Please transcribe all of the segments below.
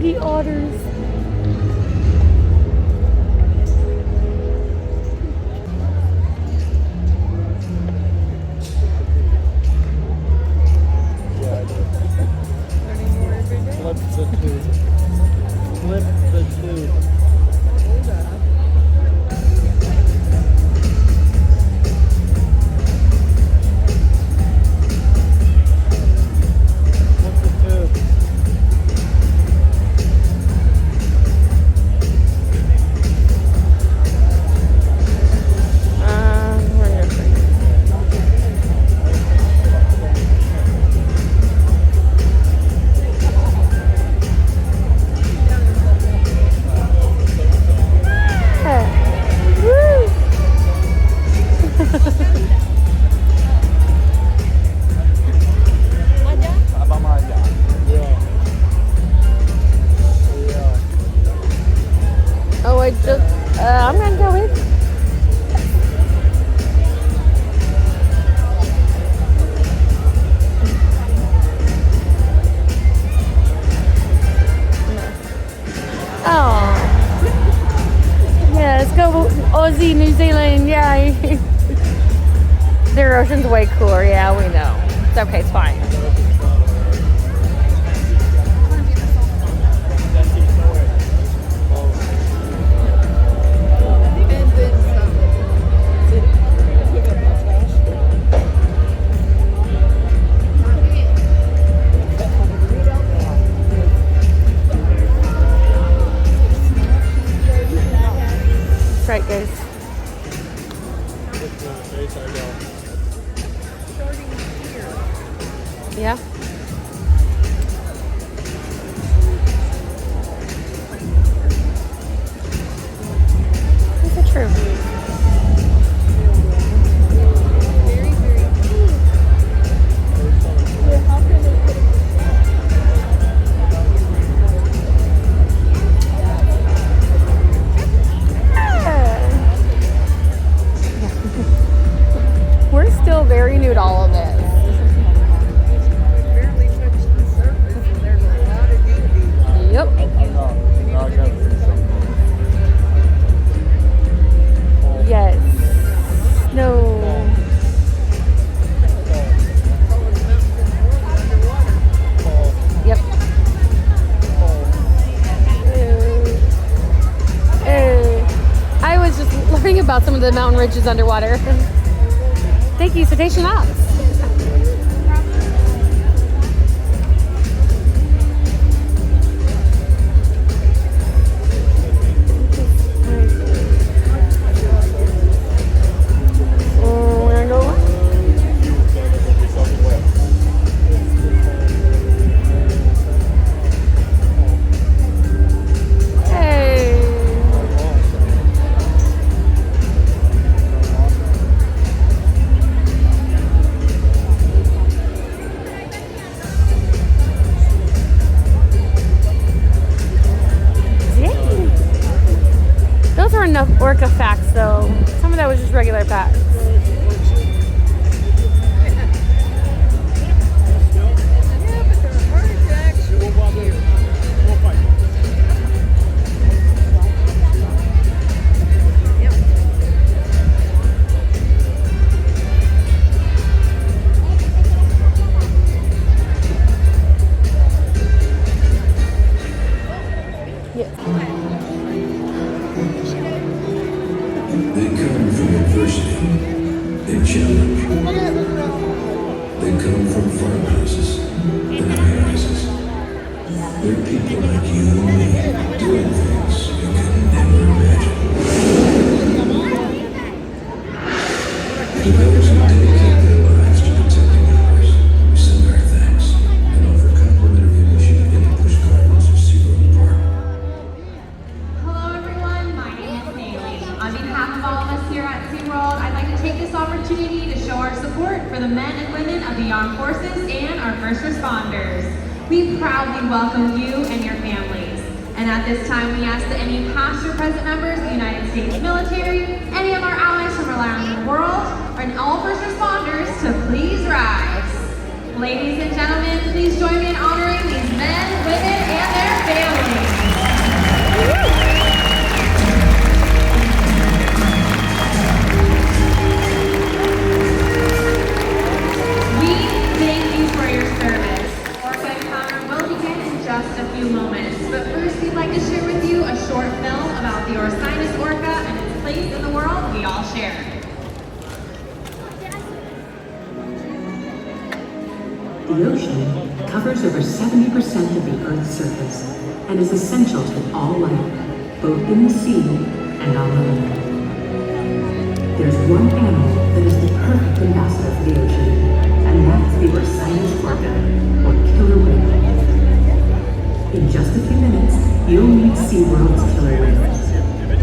baby otters. Flip the tube. Flip the tube. I'm gonna go with. Oh, yeah, let's go Aussie, New Zealand, yay. Their ocean's way cooler, yeah, we know. It's okay, it's fine. Right, guys. Yeah. Is it true? We're still very new to all of this. Barely touched the surface, and there's a lot of beauty. Yep. Yes. No. Yep. I was just learning about some of the mountain ridges underwater. Thank you, Cetacean Ops. Enough orca facts though. Some of that was just regular facts. They come from adversity and challenge. They come from farmhouses and high-rises. They're people like you and me, doing things you could never imagine. To those who dedicate their lives to protecting ours, we send our thanks and offer complimentary admission into Busch Gardens of SeaWorld Park. Hello everyone, my name is Bailey. On behalf of all of us here at SeaWorld, I'd like to take this opportunity to show our support for the men and women of the armed forces and our first responders. We proudly welcome you and your families. And at this time, we ask that any past or present members of the United States military, any of our allies from around the world, and all first responders to please rise. Ladies and gentlemen, please join me in honoring these men, women, and their families. The ocean covers over 70% of the Earth's surface and is essential to all life, both in the sea and on the land. There's one animal that is the perfect ambassador for the ocean, and that's the orca, or killer whale. In just a few minutes, you'll meet SeaWorld's killer whales.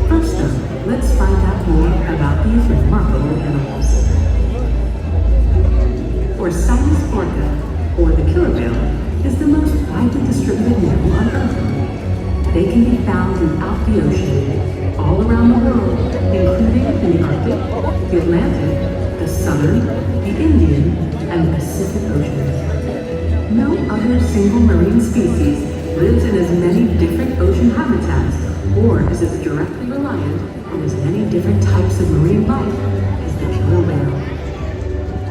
First though, let's find out more about these remarkable animals. Orca, or the killer whale, is the most widely distributed mammal on Earth. They can be found throughout the ocean, all around the world, including in the Arctic, the Atlantic, the Southern, the Indian, and the Pacific Oceans. No other single marine species lives in as many different ocean habitats or is as directly reliant on as many different types of marine life as the killer whale.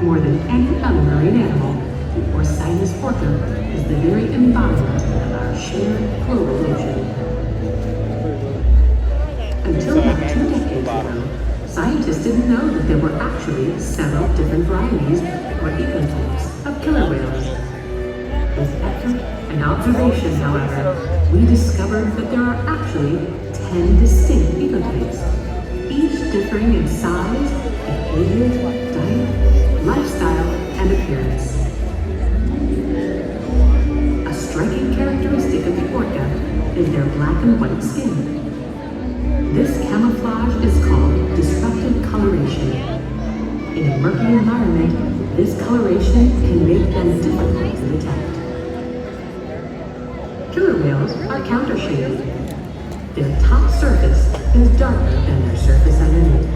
More than any other marine animal, the orca is the very embodiment of our shared global ocean. Until about 2 decades ago, scientists didn't know that there were actually several different varieties or ecotypes of killer whales. With effort and observation, however, we discovered that there are actually 10 distinct ecotypes, each differing in size, behavior, diet, lifestyle, and appearance. A striking characteristic of the orca is their black and white skin. This camouflage is called disruptive coloration. In a murky environment, this coloration can make them difficult to detect. Killer whales are countershaded. Their top surface is darker than their surface underneath.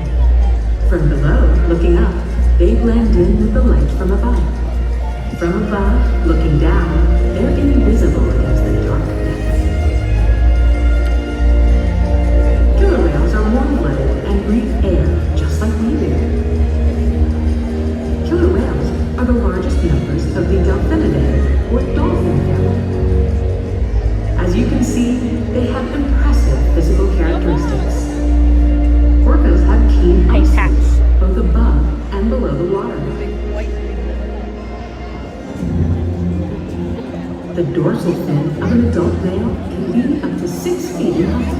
From below, looking up, they blend in with the light from above. From above, looking down, they're invisible against the dark depths. Killer whales are warm-blooded and breathe air just like we do. Killer whales are the largest members of the Delphinidae, or dolphin family. As you can see, they have impressive physical characteristics. Orcas have keen eyesight, both above and below the water. The dorsal fin of an adult male can be up to 6 feet in height.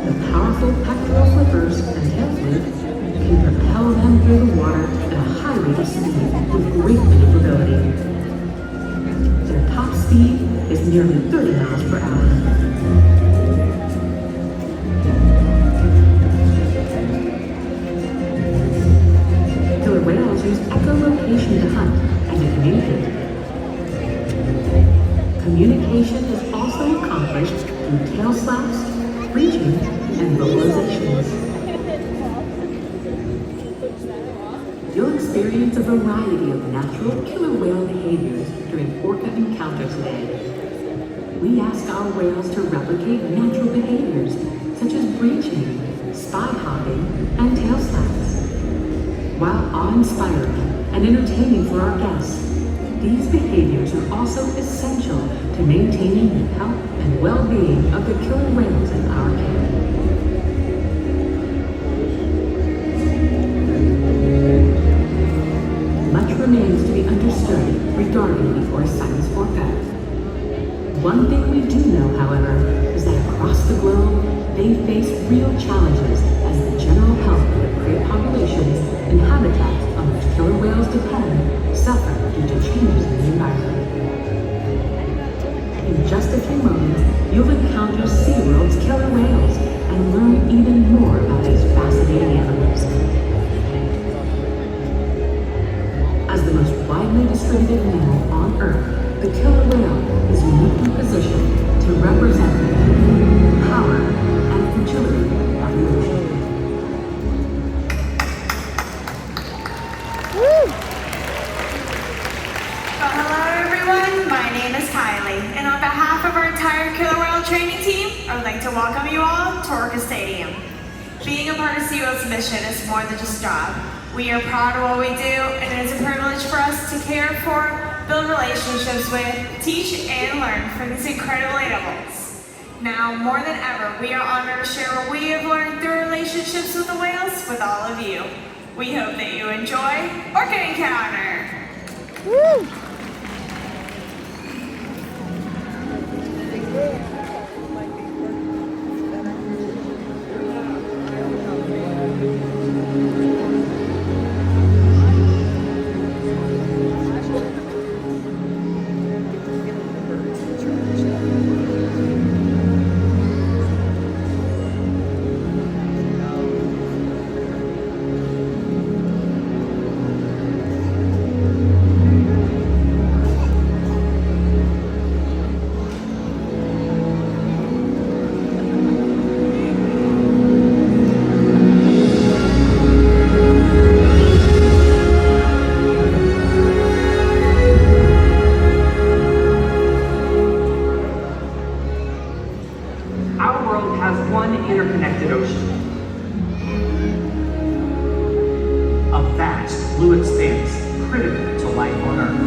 The powerful pectoral flippers and tail flips can propel them through the water at a high rate of speed with great maneuverability. Their top speed is nearly 30 miles per hour. Killer whales use echolocation to hunt and to communicate. Communication is also accomplished through tail slaps, breaching, and vocalizations. You'll experience a variety of natural killer whale behaviors during orca encounter today. We ask our whales to replicate natural behaviors such as breaching, spy hopping, and tail slaps. While awe-inspiring and entertaining for our guests, these behaviors are also essential to maintaining the health and well-being of the killer whales in our care. Much remains to be understood regarding the orca. One thing we do know, however, is that across the globe, they face real challenges as the general health of the prey populations and habitats on which killer whales depend suffer due to changes in the environment. In just a few moments, you'll encounter SeaWorld's killer whales and learn even more about these fascinating animals. As the most widely distributed mammal on Earth, the killer whale is uniquely positioned to represent the power and fragility of the ocean. Well, hello everyone, my name is Kylie, and on behalf of our entire Killer Whale training team, I would like to welcome you all to Orca Stadium. Being a part of SeaWorld's mission is more than just a job. We are proud of what we do, and it is a privilege for us to care for, build relationships with, teach, and learn from these incredible animals. Now, more than ever, we are honored to share what we have learned through relationships with the whales with all of you. We hope that you enjoy Orca Encounter! Woo! Our world has one interconnected ocean. A vast blue expanse critical to life on Earth.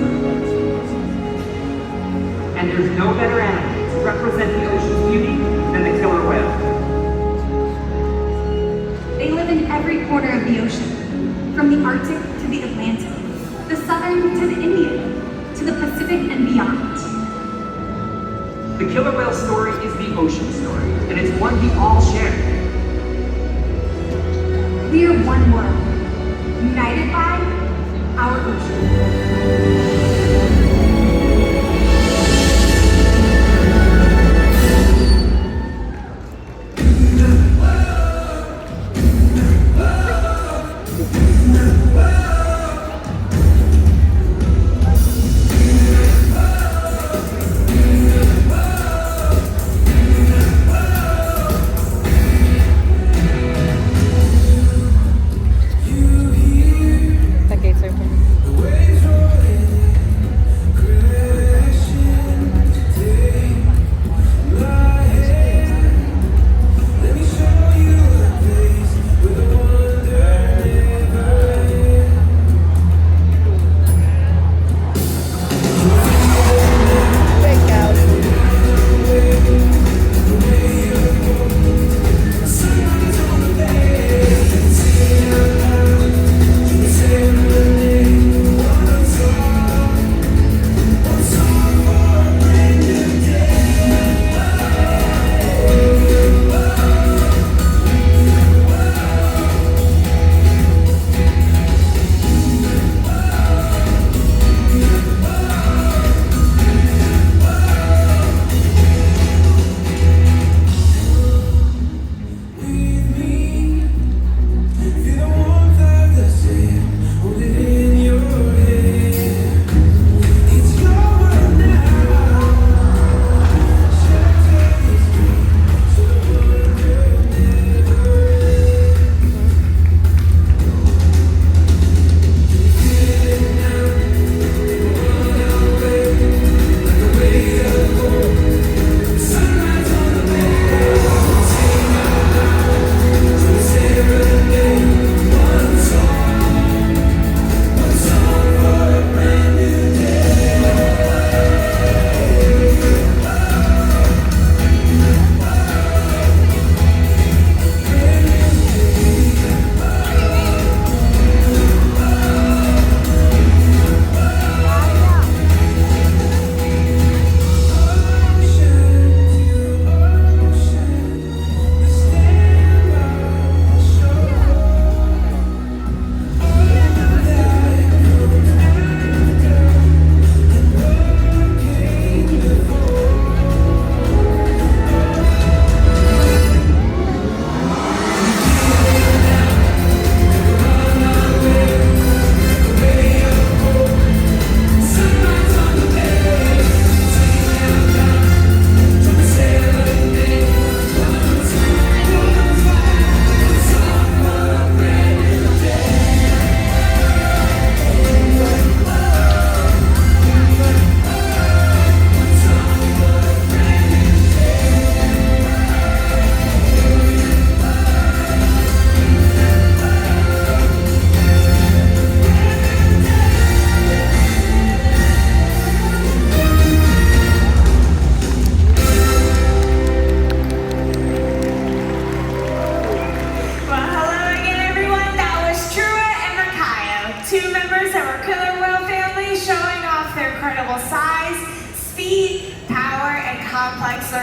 And there's no better animal to represent the ocean's beauty than the killer whale. They live in every corner of the ocean, from the Arctic to the Atlantic, the Southern to the Indian, to the Pacific and beyond. The killer whale story is the ocean story, and it's one we all share. We are one world, united by our ocean. That gate's open.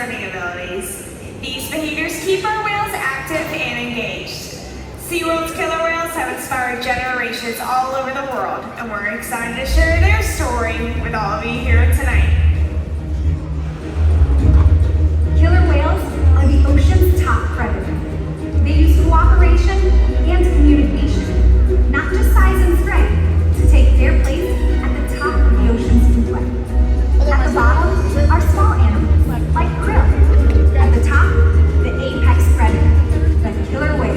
learning abilities. These behaviors keep our whales active and engaged. SeaWorld's killer whales have inspired generations all over the world, and we're excited to share their story with all of you here tonight. Killer whales are the ocean's top predator. They use cooperation and communication, not just size and strength, to take their place at the top of the ocean's food web. At the bottom are small animals, like krill. At the top, the apex predator, the killer whale.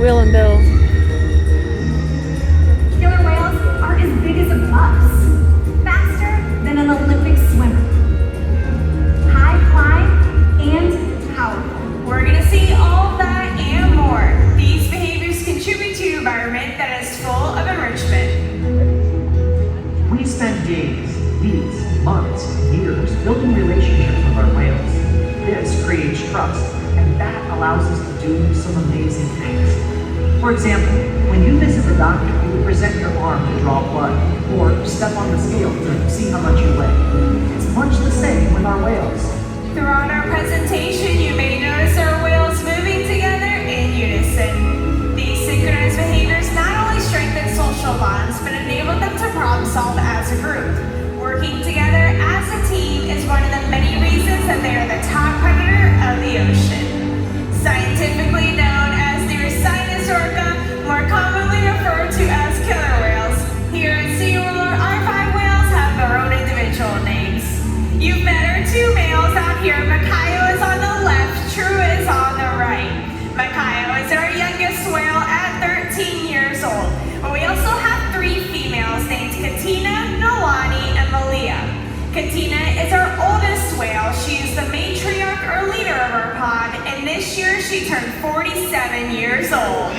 Will and Bill. Killer whales are as big as a bus, faster than an Olympic swimmer, high flying and powerful. We're gonna see all that and more. These behaviors contribute to an environment that is full of enrichment. We spend days, weeks, months, years building relationships with our whales. This creates trust, and that allows us to do some amazing things. For example, when you visit the doctor, you would present your arm to draw blood, or step on the scale to see how much you weigh. It's much the same with our whales. Throughout our presentation, you may notice our whales moving together in unison. These synchronized behaviors not only strengthen social bonds, but enable them to problem solve as a group. Working together as a team is one of the many reasons that they are the top predator of the ocean. Scientifically known as the Orca, more commonly referred to as killer whales. Here at SeaWorld, our 5 whales have their own individual names. You've met our 2 males out here. Makayo is on the left, True is on the right. Makayo is our youngest whale at 13 years old. But we also have 3 females named Katina, Nolani, and Malia. Katina is our oldest whale. She is the matriarch or leader of our pod, and this year she turned 47 years old.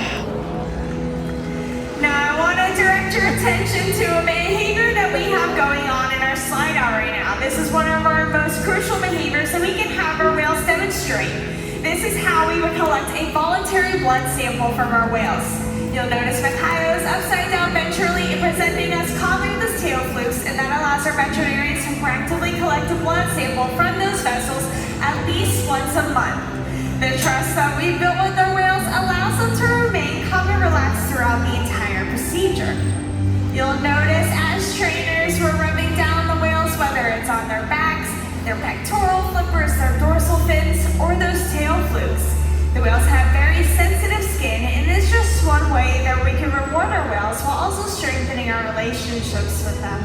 Now I want to direct your attention to a behavior that we have going on in our slide out right now. This is one of our most crucial behaviors that we can have our whales demonstrate. This is how we would collect a voluntary blood sample from our whales. You'll notice Makayo is upside down ventrally presenting us calming with his tail flukes, and that allows our veterinarians to proactively collect a blood sample from those vessels at least once a month. The trust that we've built with our whales allows them to remain calm and relaxed throughout the entire procedure. You'll notice as trainers we're rubbing down the whales, whether it's on their backs, their pectoral flippers, their dorsal fins, or those tail flukes. The whales have very sensitive skin, and it's just one way that we can reward our whales while also strengthening our relationships with them.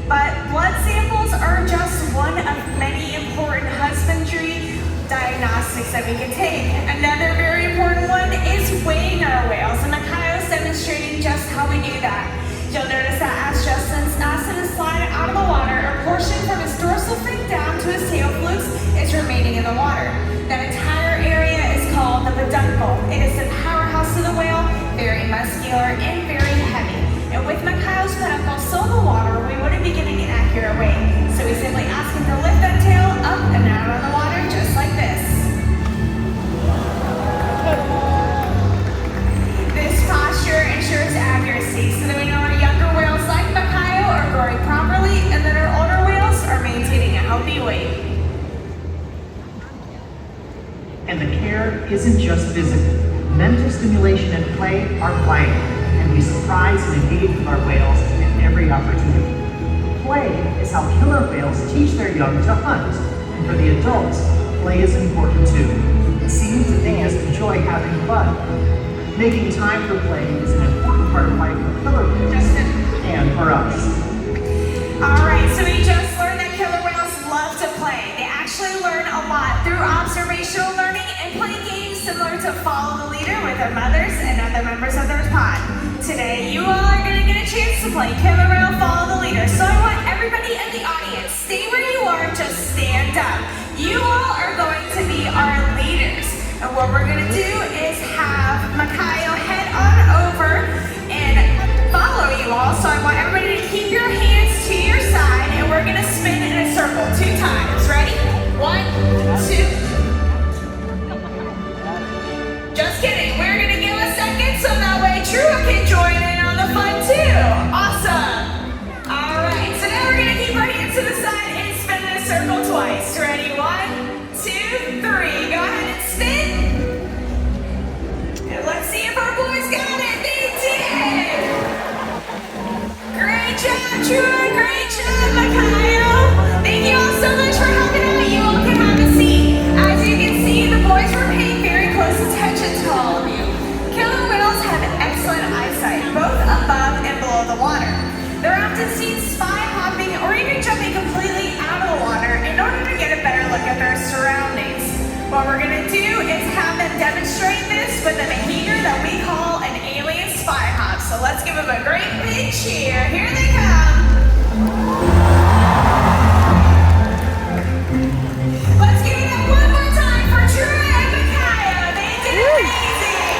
But blood samples are just one of many important husbandry diagnostics that we can take. Another very important one is weighing our whales, and Makayo is demonstrating just how we do that. You'll notice that as Justin's asked to slide out of the water, a portion from his dorsal fin down to his tail flukes is remaining in the water. That entire area is called the peduncle. It is the powerhouse of the whale, very muscular and very heavy. And with Makayo's peduncle still in the water, we wouldn't be getting an accurate weight. So we simply ask him to lift that tail up and out of the water just like this. This posture ensures accuracy so that we know our younger whales like Makayo are growing properly and that our older whales are maintaining a healthy weight. And the care isn't just physical. Mental stimulation and play are vital, and we surprise and engage with our whales at every opportunity. Play is how killer whales teach their young to hunt, and for the adults, play is important too. It seems that they just enjoy having fun. Making time for play is an important part of life for killer whales and for us. Alright, so we just learned that killer whales love to play. They actually learn a lot through observational learning and play games similar to Follow the Leader with their mothers and other members of their pod. Today, you all are going to get a chance to play Killer Whale Follow the Leader. So I want everybody in the audience, stay where you are, just stand up. You all are going to be our leaders. And what we're going to do is have Makayo head on over and follow you all. So I want everybody to keep your hands to your side, and we're going to spin in a circle 2 times. Ready? 1, 2. Just kidding. We're going to give a second so that way True can join in on the fun too. Awesome. All right. So now we're going to keep our hands to the side and spin in a circle. circle twice. Ready? 1, 2, 3. Go ahead and spin. And let's see if our boys got it. They did. Great job, Troy. Great job, Makayo. Thank you all so much for helping out. You all can have a seat. As you can see, the boys were paying very close attention to all of you. Killer whales have excellent eyesight, both above and below the water. They're often seen spy hopping or even jumping completely out of the water in order to get a better look at their surroundings. What we're gonna do is have them demonstrate this with a behavior that we call an alien spy hop. So let's give them a great big cheer. Here they come. Let's give it up one more time for Troy and Makayo. They did amazing.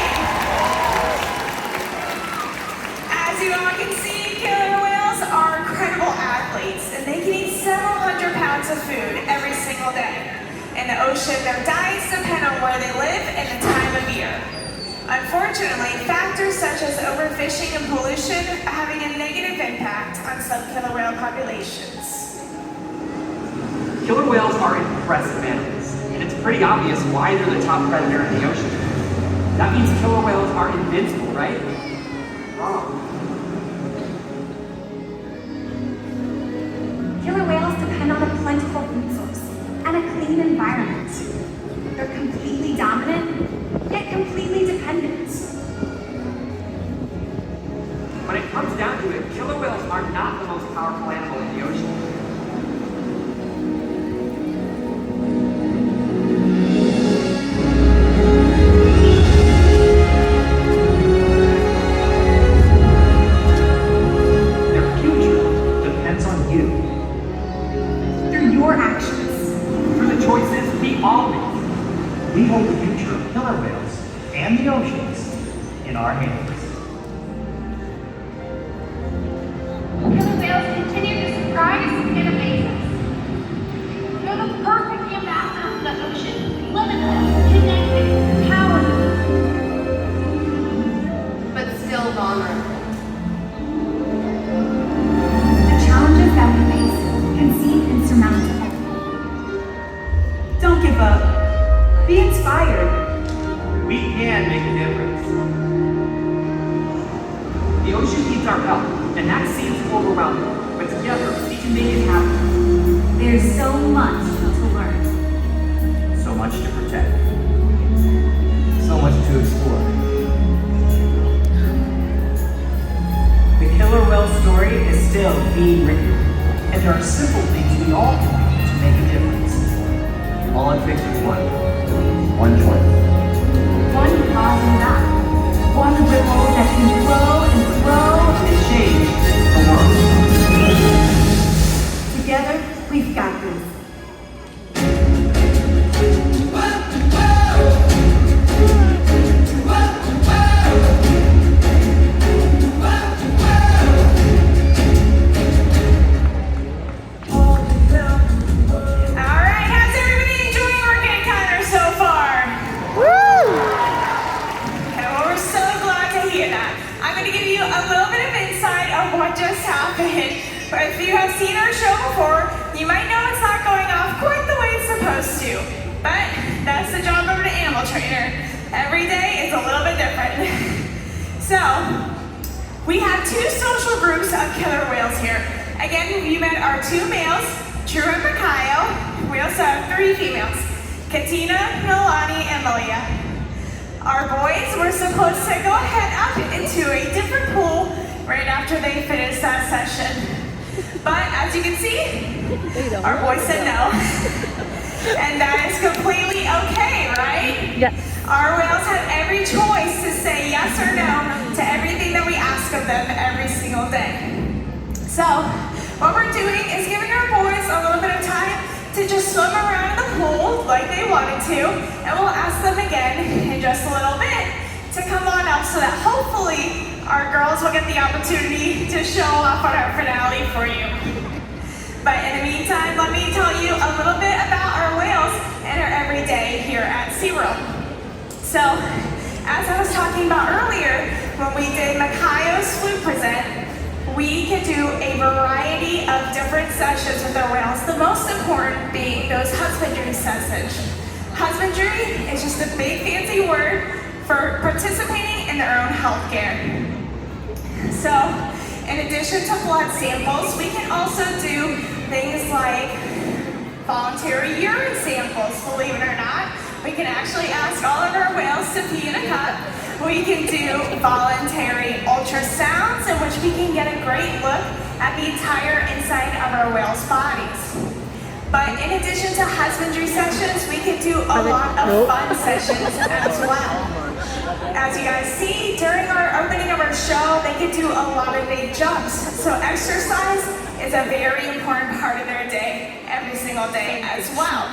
As you all can see, killer whales are incredible athletes, and they can eat several hundred pounds of food every single day. In the ocean, their diets depend on where they live and the time of year. Unfortunately, factors such as overfishing and pollution are having a negative impact on some killer whale populations. Killer whales are impressive animals, and it's pretty obvious why they're the top predator in the ocean. That means killer whales are invincible, right? Wrong. Killer whales depend on a plentiful food source and a clean environment. They're completely dominant, yet completely dependent. When it comes down to it, killer whales are not the most powerful animal in the ocean. Their future depends on you. Through your actions. Through the choices we all make. We hold the future of killer whales and the oceans in our hands. Killer whales continue to surprise and amaze us. They're the perfect ambassadors of the ocean, limitless, connected, powerful, but still vulnerable. The challenges that we face can seem insurmountable. Don't give up. Be inspired. We can make a difference. The ocean needs our help, and that seems overwhelming. But together, we can make it happen. There's so much to learn. So much to protect. So much to explore. The killer whale story is still being written, and there are simple things we all can do to make a difference. All it takes is one choice. One positive act. One ripple that can grow and grow And change the world. Together, we've got this. Alright, how's everybody enjoying Orca Encounter so far? Okay, well, we're so glad to hear that. I'm going to give you a little bit of insight of what just happened. But if you have seen our show before, you might know it's not going off quite the way it's supposed to. But that's the job of an animal trainer. Every day is a little bit different. So, we have two social groups of killer whales here. Again, you met our two males, Drew and Makayo. We also have three females, Katina, Nolani, and Malia. Our boys were supposed to go ahead up into a different pool right after they finished that session. But as you can see, our boys said no. And that is completely okay, right? Yes. Our whales have every choice to say yes or no to everything that we ask of them every single day. So, what we're doing is giving our boys a little bit of time to just swim around the pool like they wanted to, and we'll ask them again in just a little bit to come on up so that hopefully our girls will get the opportunity to show off on our finale for you. But in the meantime, let me tell you a little bit about our whales and our everyday here at SeaWorld. So, as I was talking about earlier, when we did Makayo's flute present, we can do a variety of different sessions with our whales, the most important being those husbandry sessions. Husbandry is just a big fancy word for participating in their own healthcare. So, in addition to blood samples, we can also do things like voluntary urine samples, believe it or not. We can actually ask all of our whales to pee in a cup. We can do voluntary ultrasounds in which we can get a great look at the entire inside of our whales' bodies. But in addition to husbandry sessions, we can do a lot of fun sessions as well. As you guys see, during our opening of our show, they can do a lot of big jumps. So exercise is a very important part of their day, every single day as well.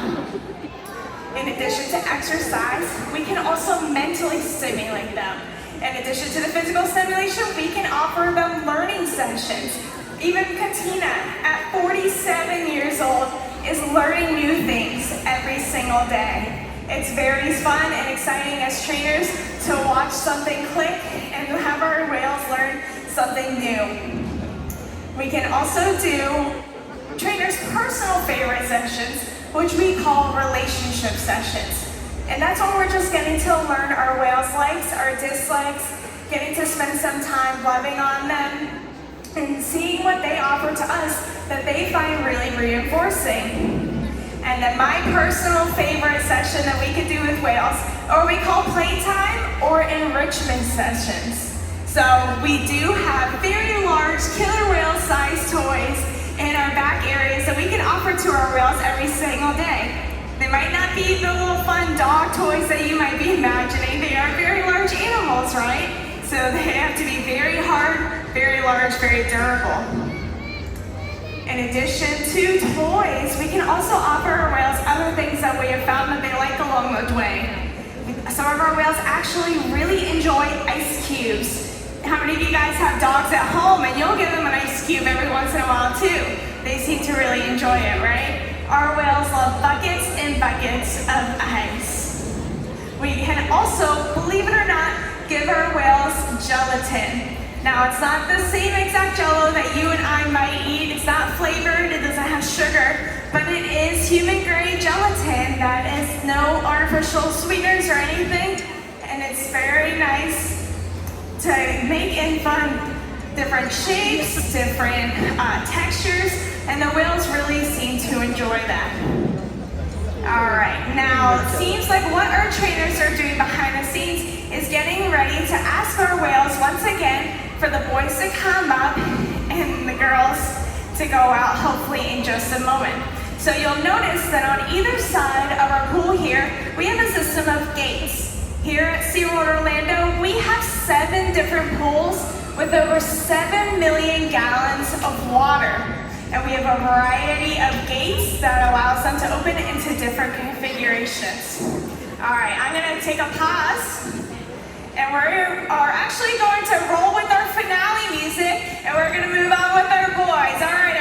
In addition to exercise, we can also mentally stimulate them. In addition to the physical stimulation, we can offer them learning sessions. Even Katina, at 47 years old, is learning new things every single day. It's very fun and exciting as trainers to watch something click and have our whales learn something new. We can also do trainers' personal favorite sessions, which we call relationship sessions. And that's when we're just getting to learn our whales' likes, our dislikes, getting to spend some time loving on them, and seeing what they offer to us that they find really reinforcing. And then my personal favorite session that we could do with whales, or we call playtime or enrichment sessions. So we do have very large killer whale-sized toys in our back areas that we can offer to our whales every single day. They might not be the little fun dog toys that you might be imagining. They are very large animals, right? So they have to be very hard, very large, very durable. In addition to toys, we can also offer our whales other things that we have found that they like along the way. Some of our whales actually really enjoy ice cubes. How many of you guys have dogs at home and you'll give them an ice cube every once in a while too? They seem to really enjoy it, right? Our whales love buckets and buckets of ice. We can also, believe it or not, give our whales gelatin. Now, it's not the same exact Jell-O that you and I might eat. It's not flavored, it doesn't have sugar, but it is human-grade gelatin that is no artificial sweeteners or anything, and it's very nice to make in fun different shapes, different textures, and the whales really seem to enjoy that. All right, now it seems like what our trainers are doing behind the scenes is getting ready to ask our whales once again for the boys to come up and the girls to go out, hopefully in just a moment. So you'll notice that on either side of our pool here, we have a system of gates. Here at SeaWorld Orlando, we have 7 different pools with over 7 million gallons of water. And we have a variety of gates that allows them to open into different configurations. All right, I'm gonna take a pause, and we are actually going to roll with our finale music, and we're gonna move on with our boys. All right,